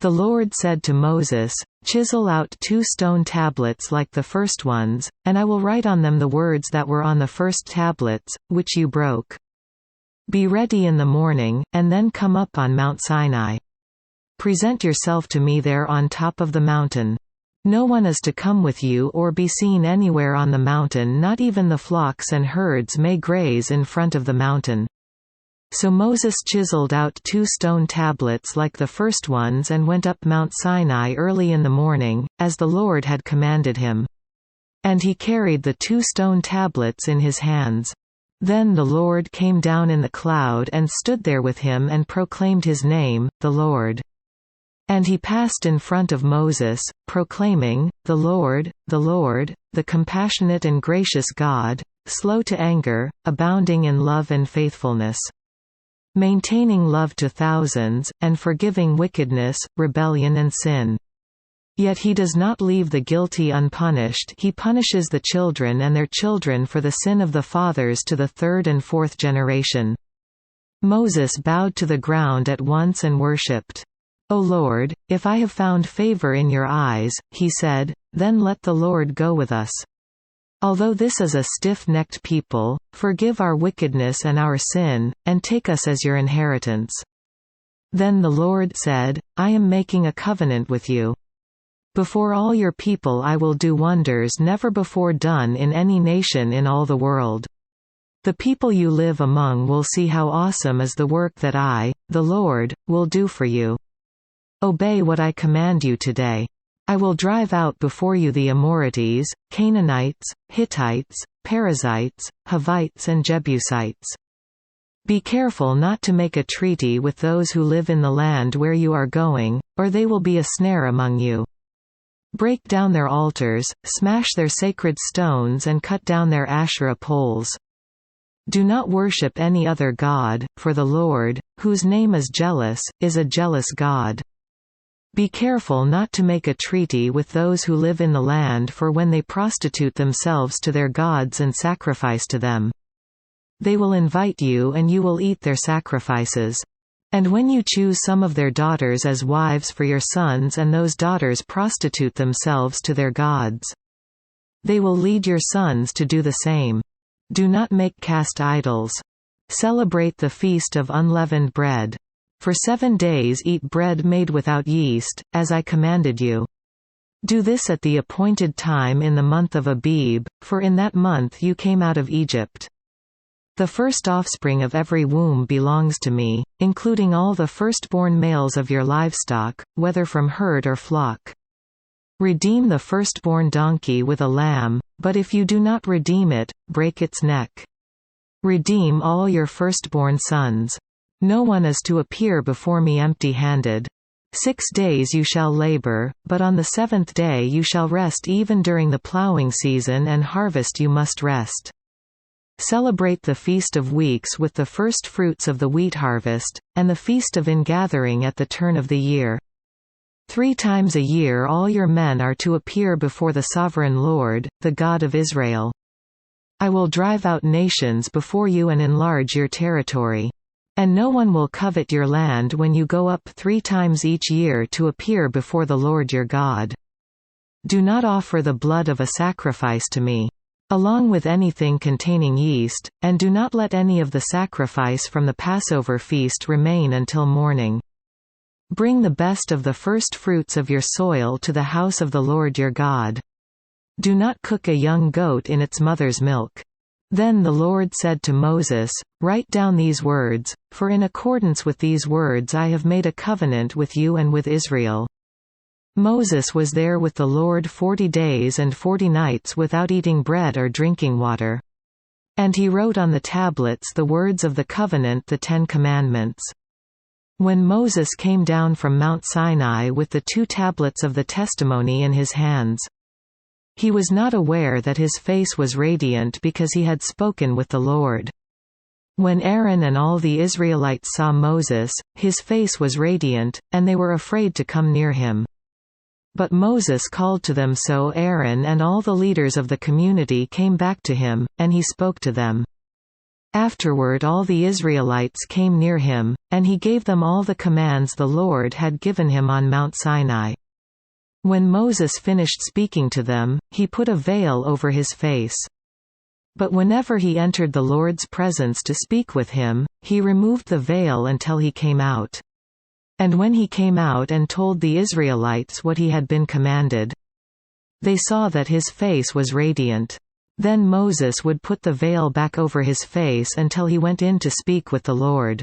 The Lord said to Moses, "Chisel out 2 stone tablets like the first ones, and I will write on them the words that were on the first tablets, which you broke. Be ready in the morning, and then come up on Mount Sinai. Present yourself to me there on top of the mountain. No one is to come with you or be seen anywhere on the mountain, not even the flocks and herds may graze in front of the mountain." So Moses chiseled out 2 stone tablets like the first ones and went up Mount Sinai early in the morning, as the Lord had commanded him. And he carried the 2 stone tablets in his hands. Then the Lord came down in the cloud and stood there with him and proclaimed his name, the Lord. And he passed in front of Moses, proclaiming, the Lord, the compassionate and gracious God, slow to anger, abounding in love and faithfulness, maintaining love to thousands, and forgiving wickedness, rebellion and sin. Yet he does not leave the guilty unpunished. He punishes the children and their children for the sin of the fathers to the 3rd and 4th generation. Moses bowed to the ground at once and worshipped. "O Lord, if I have found favor in your eyes," he said, "then let the Lord go with us. Although this is a stiff-necked people, forgive our wickedness and our sin, and take us as your inheritance." Then the Lord said, "I am making a covenant with you. Before all your people I will do wonders never before done in any nation in all the world. The people you live among will see how awesome is the work that I, the Lord, will do for you. Obey what I command you today. I will drive out before you the Amorites, Canaanites, Hittites, Perizzites, Hivites and Jebusites. Be careful not to make a treaty with those who live in the land where you are going, or they will be a snare among you. Break down their altars, smash their sacred stones and cut down their Asherah poles. Do not worship any other god, for the Lord, whose name is jealous, is a jealous God. Be careful not to make a treaty with those who live in the land, for when they prostitute themselves to their gods and sacrifice to them, they will invite you and you will eat their sacrifices. And when you choose some of their daughters as wives for your sons and those daughters prostitute themselves to their gods, they will lead your sons to do the same. Do not make cast idols. Celebrate the feast of unleavened bread. For 7 days eat bread made without yeast, as I commanded you. Do this at the appointed time in the month of Abib, for in that month you came out of Egypt. The first offspring of every womb belongs to me, including all the firstborn males of your livestock, whether from herd or flock. Redeem the firstborn donkey with a lamb, but if you do not redeem it, break its neck. Redeem all your firstborn sons. No one is to appear before me empty-handed. 6 days you shall labor, but on the 7th day you shall rest. Even during the plowing season and harvest you must rest. Celebrate the Feast of Weeks with the first fruits of the wheat harvest, and the Feast of Ingathering at the turn of the year. 3 times a year all your men are to appear before the Sovereign Lord, the God of Israel. I will drive out nations before you and enlarge your territory. And no one will covet your land when you go up 3 times each year to appear before the Lord your God. Do not offer the blood of a sacrifice to me, along with anything containing yeast, and do not let any of the sacrifice from the Passover feast remain until morning. Bring the best of the first fruits of your soil to the house of the Lord your God. Do not cook a young goat in its mother's milk. Then the Lord said to Moses, "Write down these words, for in accordance with these words I have made a covenant with you and with Israel." Moses was there with the Lord 40 days and 40 nights without eating bread or drinking water. And he wrote on the tablets the words of the covenant, the 10 Commandments. When Moses came down from Mount Sinai with the 2 tablets of the testimony in his hands, he was not aware that his face was radiant because he had spoken with the Lord. When Aaron and all the Israelites saw Moses, his face was radiant, and they were afraid to come near him. But Moses called to them, so Aaron and all the leaders of the community came back to him, and he spoke to them. Afterward all the Israelites came near him, and he gave them all the commands the Lord had given him on Mount Sinai. When Moses finished speaking to them, he put a veil over his face. But whenever he entered the Lord's presence to speak with him, he removed the veil until he came out. And when he came out and told the Israelites what he had been commanded, they saw that his face was radiant. Then Moses would put the veil back over his face until he went in to speak with the Lord.